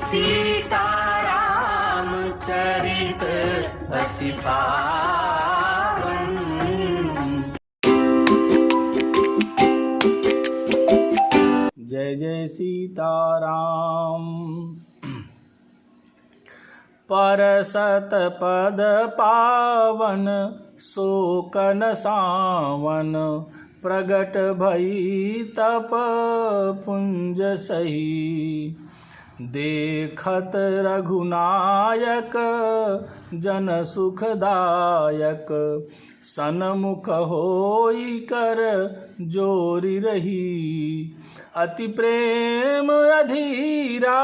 सीताराम चरित अति पावन। जय जय सीताराम। परसत पद पावन शोकन सावन, प्रगट भई तप पुंज सही। देखत रघुनायक जन सुखदायक, सन्मुख होई कर जोरी रही। अति प्रेम अधीरा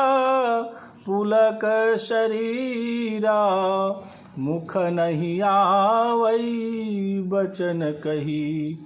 पुलक शरीरा, मुख नहीं आवई बचन कही।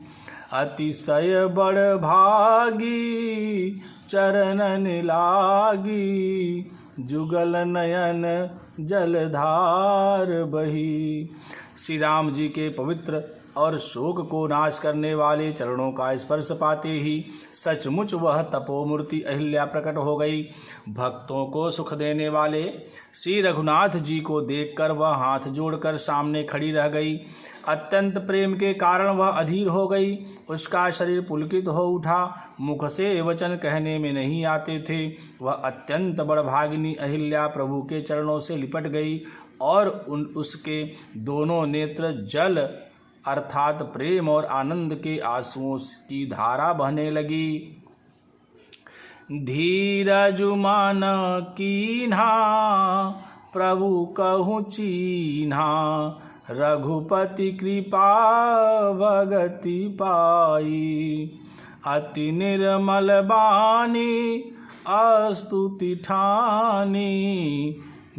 अतिशय बड़ भागी चरणन लागी, जुगल नयन जलधार बही। श्री राम जी के पवित्र और शोक को नाश करने वाले चरणों का स्पर्श पाते ही सचमुच वह तपोमूर्ति अहिल्या प्रकट हो गई। भक्तों को सुख देने वाले श्री रघुनाथ जी को देखकर वह हाथ जोड़कर सामने खड़ी रह गई। अत्यंत प्रेम के कारण वह अधीर हो गई। उसका शरीर पुलकित हो उठा, मुख से वचन कहने में नहीं आते थे। वह अत्यंत बड़भागिनी अहिल्या प्रभु के चरणों से लिपट गई और उसके दोनों नेत्र जल अर्थात प्रेम और आनंद के आंसुओं की धारा बहने लगी। धीरज मान कीन्हा प्रभु कहूँ चीन्हा, रघुपति कृपा भगति पाई। अति निर्मल बानी अस्तुति ठानी,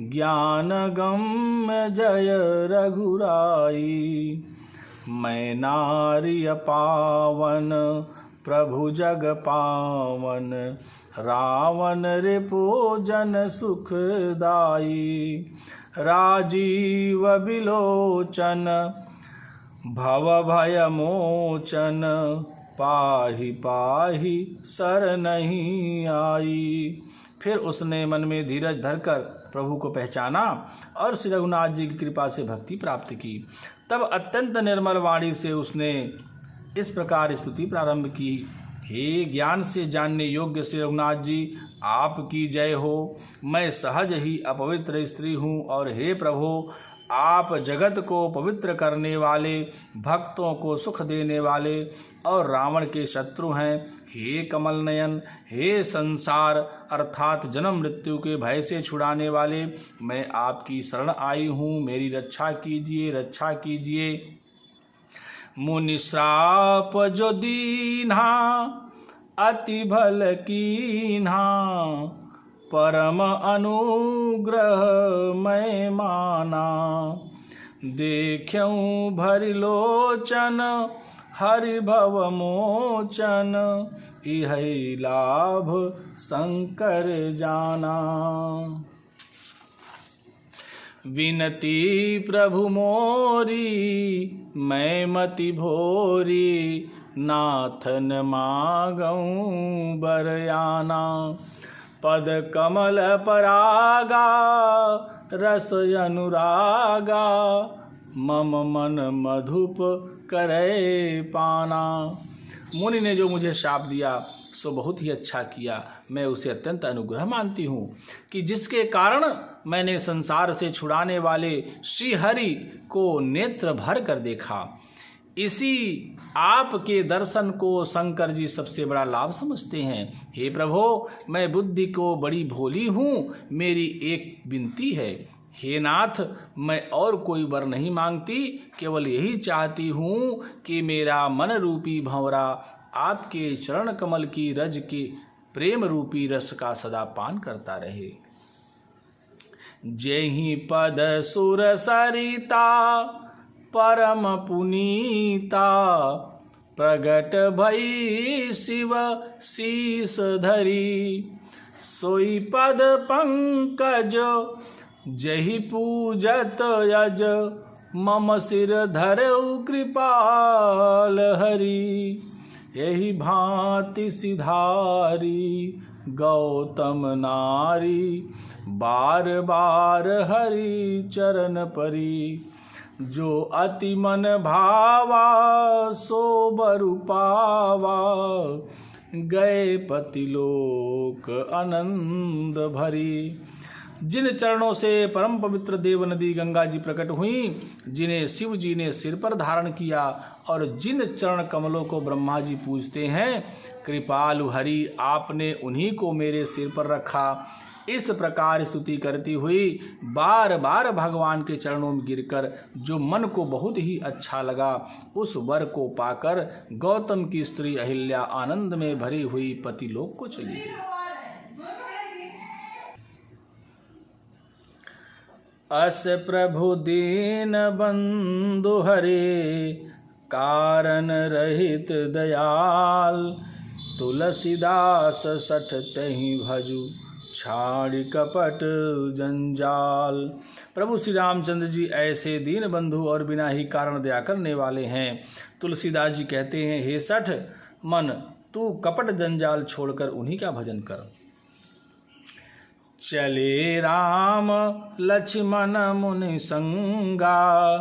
ज्ञान गम्य जय रघुराई। मैं नारी पावन प्रभु जग पावन, रावण रिपु जन सुखदाई। राजीव बिलोचन भव भय मोचन, पाहि पाहि सर नहीं आई। फिर उसने मन में धीरज धरकर प्रभु को पहचाना और श्री रघुनाथ जी की कृपा से भक्ति प्राप्त की। तब अत्यंत निर्मल वाणी से उसने इस प्रकार स्तुति प्रारंभ की। हे ज्ञान से जानने योग्य श्री रघुनाथ जी, आपकी जय हो। मैं सहज ही अपवित्र स्त्री हूँ और हे प्रभु, आप जगत को पवित्र करने वाले, भक्तों को सुख देने वाले और रावण के शत्रु हैं। हे कमल नयन, हे संसार अर्थात जन्म मृत्यु के भय से छुड़ाने वाले, मैं आपकी शरण आई हूँ। मेरी रक्षा कीजिए, रक्षा कीजिए। मुनि श्राप जो दीन्हा, अति भल कीन्हा, परम अनुग्रह मैं माना। देख्यूं भरि लोचन हरि भव मोचन, इहै लाभ शंकर जाना। विनती प्रभु मोरी मैं मति भोरी, नाथन मागऊं बरयाना। पद कमल परागा रस अनुरागा, मम मन मधुप करे पाना। मुनि ने जो मुझे शाप दिया सो बहुत ही अच्छा किया। मैं उसे अत्यंत अनुग्रह मानती हूँ कि जिसके कारण मैंने संसार से छुड़ाने वाले श्री हरि को नेत्र भर कर देखा। इसी आपके दर्शन को शंकर जी सबसे बड़ा लाभ समझते हैं। हे प्रभु, मैं बुद्धि को बड़ी भोली हूँ, मेरी एक विनती है। हे नाथ, मैं और कोई वर नहीं मांगती, केवल यही चाहती हूँ कि मेरा मन रूपी भंवरा आपके चरण कमल की रज के प्रेम रूपी रस का सदा पान करता रहे। जेहि पद सुर सरिता परम पुनीता, प्रगट भई शिव शीस धरी। सोई पद पंकज जहि पूजत यज, मम सिर धरऊ कृपाल हरि। यही भांति सिधारी गौतम नारी, बार बार हरि चरण परी। जो अति मन भावा सो बरु पावा, गए पतिलोक आनंद भरी। जिन चरणों से परम पवित्र देव नदी गंगा जी प्रकट हुई, जिन्हें शिव जी ने सिर पर धारण किया और जिन चरण कमलों को ब्रह्मा जी पूजते हैं, कृपालु हरि आपने उन्हीं को मेरे सिर पर रखा। इस प्रकार स्तुति करती हुई बार बार भगवान के चरणों में गिरकर जो मन को बहुत ही अच्छा लगा, उस वर को पाकर गौतम की स्त्री अहिल्या आनंद में भरी हुई पतिलोक को चली गई। अस प्रभु दीन बंधु हरे, कारण रहित दयाल। तुलसीदास सठ तहि भजु, छाड़ कपट जंजाल। प्रभु श्री रामचंद्र जी ऐसे दीन बंधु और बिना ही कारण दया करने वाले हैं। तुलसीदास जी कहते हैं, हे सठ मन, तू कपट जंजाल छोड़कर उन्हीं का भजन कर। चले राम लक्ष्मण मुनि संगा,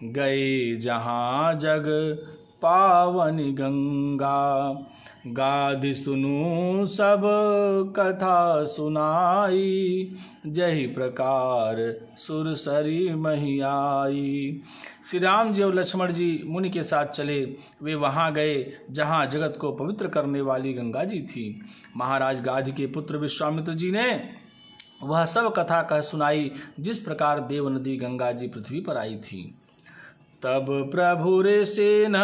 गए जहाँ जग पावनी गंगा। गाधि सुनू सब कथा सुनाई, जही प्रकार सुरसरी मही आई। श्री राम जी और लक्ष्मण जी मुनि के साथ चले। वे वहाँ गए जहाँ जगत को पवित्र करने वाली गंगा जी थी। महाराज गाधि के पुत्र विश्वामित्र जी ने वह सब कथा कह सुनाई, जिस प्रकार देव नदी गंगा जी पृथ्वी पर आई थी। तब प्रभु रे सेन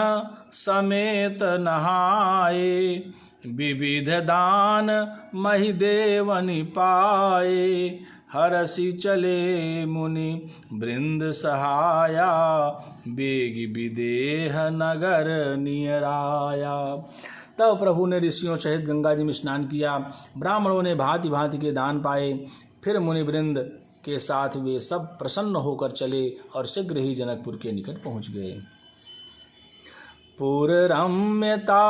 समेत नहाए, विविध दान महि देवनि पाए। हरसि चले मुनि वृंद सहाया, बेगी विदेह नगर नियराया। तब प्रभु ने ऋषियों सहित गंगा जी में स्नान किया। ब्राह्मणों ने भांति भांति के दान पाए। फिर मुनि वृंद के साथ वे सब प्रसन्न होकर चले और शीघ्र ही जनकपुर के निकट पहुंच गए। पुर रम्यता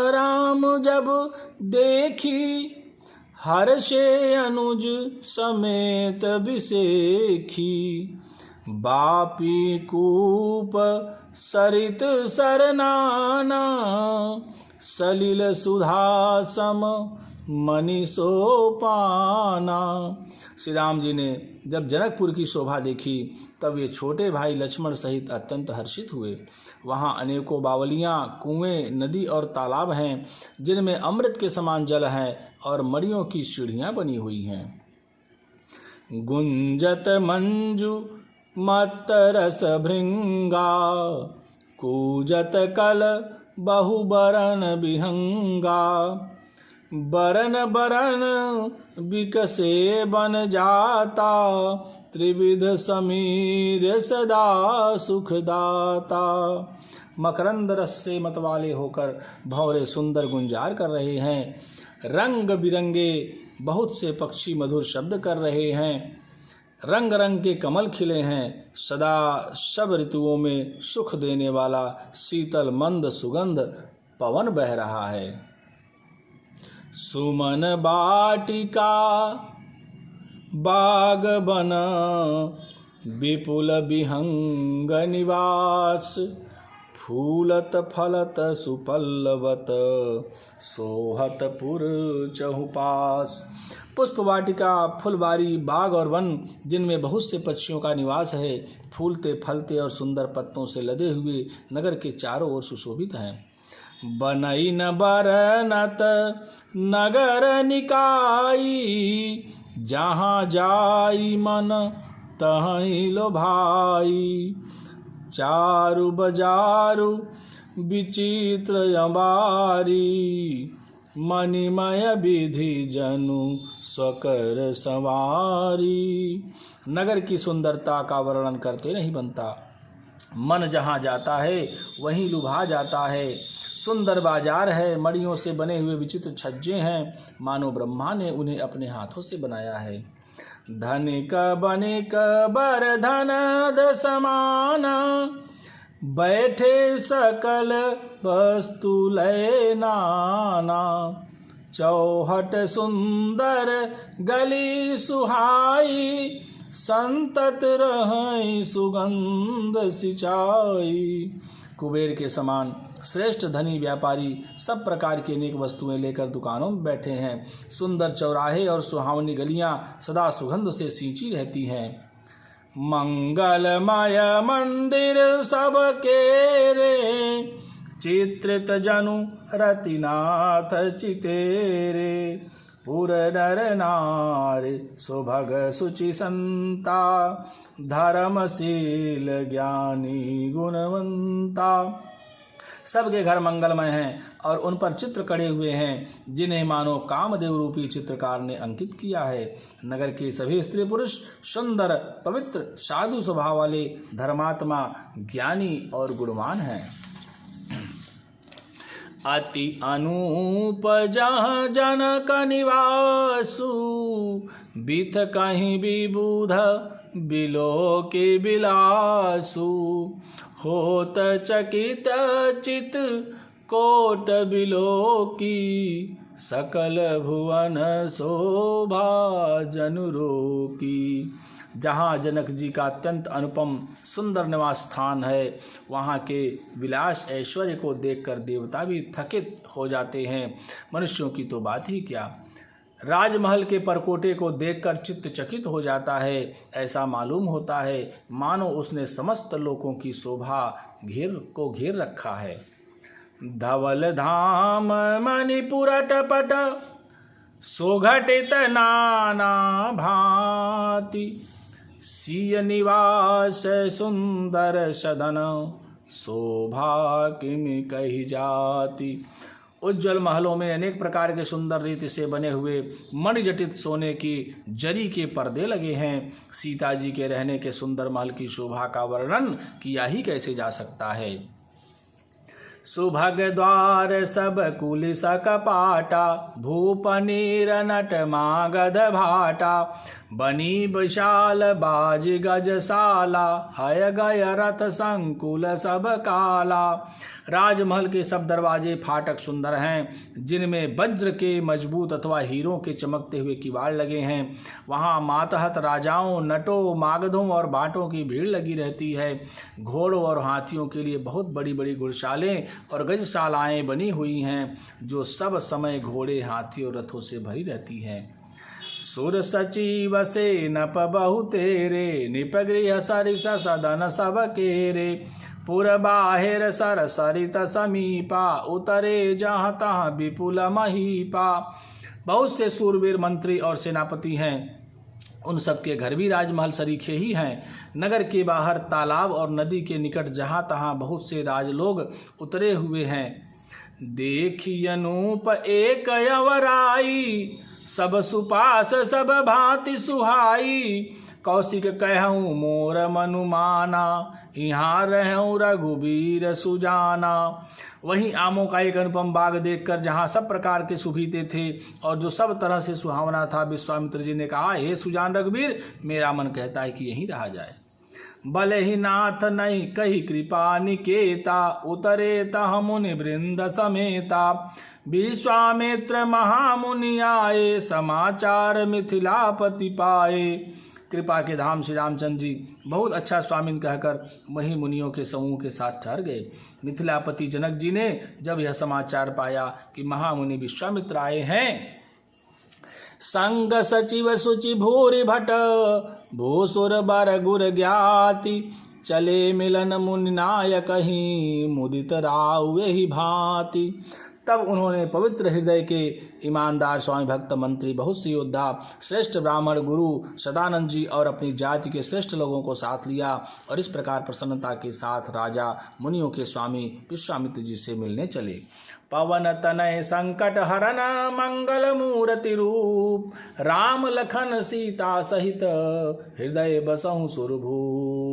राम जब देखी, हर्षे अनुज समेत बिसेखी। बापी कूप सरित सरनाना, सलिल सुधा सम मनि सोपाना। श्री राम जी ने जब जनकपुर की शोभा देखी, तब ये छोटे भाई लक्ष्मण सहित अत्यंत हर्षित हुए। वहाँ अनेकों बावलियाँ, कुएं, नदी और तालाब हैं, जिनमें अमृत के समान जल है और मड़ियों की सीढ़ियाँ बनी हुई हैं। गुंजत मंजू मत रस भृंगा, कूजत कल बहु बरन विहंगा। बरन बरन विकसे बन जाता, त्रिविध समीर सदा सुखदाता। मकरंद रस से मतवाले होकर भंवरे सुंदर गुंजार कर रहे हैं। रंग बिरंगे बहुत से पक्षी मधुर शब्द कर रहे हैं। रंग रंग के कमल खिले हैं। सदा सब ऋतुओं में सुख देने वाला शीतल मंद सुगंध पवन बह रहा है। सुमन बाटिका बाग बन, विपुल विहंग निवास। फूलत फलत सुपल्लवत, सोहत पुर चहुपास। पुष्प वाटिका, फुलबारी, बाग और वन, जिनमें बहुत से पक्षियों का निवास है, फूलते फलते और सुंदर पत्तों से लदे हुए नगर के चारों ओर सुशोभित हैं। बनई न बरनत नगर निकाई, जहाँ जाई मन तहीं लो भाई। चारु बजारु विचित्र अंबारी, मणिमय विधि जनु स्वकर संवारी। नगर की सुंदरता का वर्णन करते नहीं बनता। मन जहाँ जाता है वहीं लुभा जाता है। सुंदर बाजार है, मड़ियों से बने हुए विचित्र छज्जे हैं, मानो ब्रह्मा ने उन्हें अपने हाथों से बनाया है। धनिक बनिक बर धनद समाना, बैठे सकल वस्तु लय नाना। चौहट सुंदर गली सुहाई, संतत रहै सुगंध सिंचाई। कुबेर के समान श्रेष्ठ धनी व्यापारी सब प्रकार की अनेक वस्तुएं लेकर दुकानों में बैठे हैं। सुंदर चौराहे और सुहावनी गलियां सदा सुगंध से सींची रहती हैं। मंगलमय मंदिर सबके रे, चित्रित जनु रतिनाथ चितेरे। पुर नर नारी सुभग सुचि संता, धर्मशील ज्ञानी गुणवंता। सबके घर मंगलमय हैं और उन पर चित्र कड़े हुए हैं, जिन्हें मानो कामदेव रूपी चित्रकार ने अंकित किया है। नगर के सभी स्त्री पुरुष सुंदर, पवित्र, साधु स्वभाव वाले, धर्मात्मा, ज्ञानी और गुणवान हैं। अति अनूप जहाँ जनक निवासु, बीत कहीं विबुध बिलो के बिलासु। होत चकित चित कोट बिलो की, सकल भुवन शोभा जनुरो की। जहाँ जनक जी का अत्यंत अनुपम सुंदर निवास स्थान है, वहाँ के विलास ऐश्वर्य को देखकर देवता भी थकित हो जाते हैं, मनुष्यों की तो बात ही क्या। राजमहल के परकोटे को देखकर चित्त चकित हो जाता है। ऐसा मालूम होता है मानो उसने समस्त लोकों की शोभा घेर रखा है। धवल धाम मणिपुरट पट, सुघटित नाना भांति। सिय निवास सुंदर सदन, शोभा किमि कही जाति। उज्ज्वल महलों में अनेक प्रकार के सुंदर रीति से बने हुए मणिजटित सोने की जरी के पर्दे लगे हैं। सीता जी के रहने के सुंदर महल की शोभा का वर्णन किया ही कैसे जा सकता है। सुभग द्वार सब कुलिस कपाटा, भूपनीर नट मागध भाटा। बनी विशाल बाज गजशाला, हय गय रथ संकुल सब काला। राजमहल के सब दरवाजे फाटक सुंदर हैं, जिनमें वज्र के मजबूत अथवा हीरों के चमकते हुए किवाड़ लगे हैं। वहाँ मातहत राजाओं, नटों, मागधों और बाटों की भीड़ लगी रहती है। घोड़ों और हाथियों के लिए बहुत बड़ी बड़ी घुड़शालें और गजशालाएं बनी हुई हैं, जो सब समय घोड़े, हाथी और रथों से भरी रहती हैं। सुर सचिव से नप बहु तेरे, निपगृह सरिस सदन सब केरे। पुर बाहिर सर सरित समीपा, उतरे जहाँ तहाँ विपुल महीपा। बहुत से सूरवीर मंत्री और सेनापति हैं, उन सबके घर भी राजमहल सरीखे ही हैं। नगर के बाहर तालाब और नदी के निकट जहाँ तहाँ बहुत से राजलोग उतरे हुए हैं। देखी अनूप एक अवराई, सब सुपास सब भांति सुहाई। कौशिक कहूँ मोर मनुमाना, यहाँ रहूँ रघुबीर सुजाना। वहीं आमों का एक अनुपम बाग देखकर जहाँ सब प्रकार के सुभीते थे और जो सब तरह से सुहावना था, विश्वामित्र जी ने कहा, हे सुजान रघुबीर, मेरा मन कहता है कि यहीं रहा जाए। बल ही नाथ नहीं कही कृपा निकेता, उतरे तह मुनि वृंद समेता। विश्वामित्र महामुनि आए, समाचार मिथिलापति पाए। कृपा के धाम श्री रामचंद्र जी बहुत अच्छा स्वामिन कहकर वहीं मुनियों के समूह के साथ ठहर गए। मिथिलापति जनक जी ने जब यह समाचार पाया कि महामुनि विश्वामित्र आए हैं, संग सचिव सुचि भूरि भट, भूसुर बर गुर ज्ञाति। चले मिलन मुनि नायक ही, मुदित राव ही भांति। तब उन्होंने पवित्र हृदय के ईमानदार स्वामी भक्त मंत्री, बहुत से योद्धा, श्रेष्ठ ब्राह्मण, गुरु सदानंद जी और अपनी जाति के श्रेष्ठ लोगों को साथ लिया और इस प्रकार प्रसन्नता के साथ राजा मुनियों के स्वामी विश्वामित्र जी से मिलने चले। पवन तनय संकट हरन, मंगल मूर्ति रूप। राम लखन सीता सहित, हृदय बसहु सुरभूप।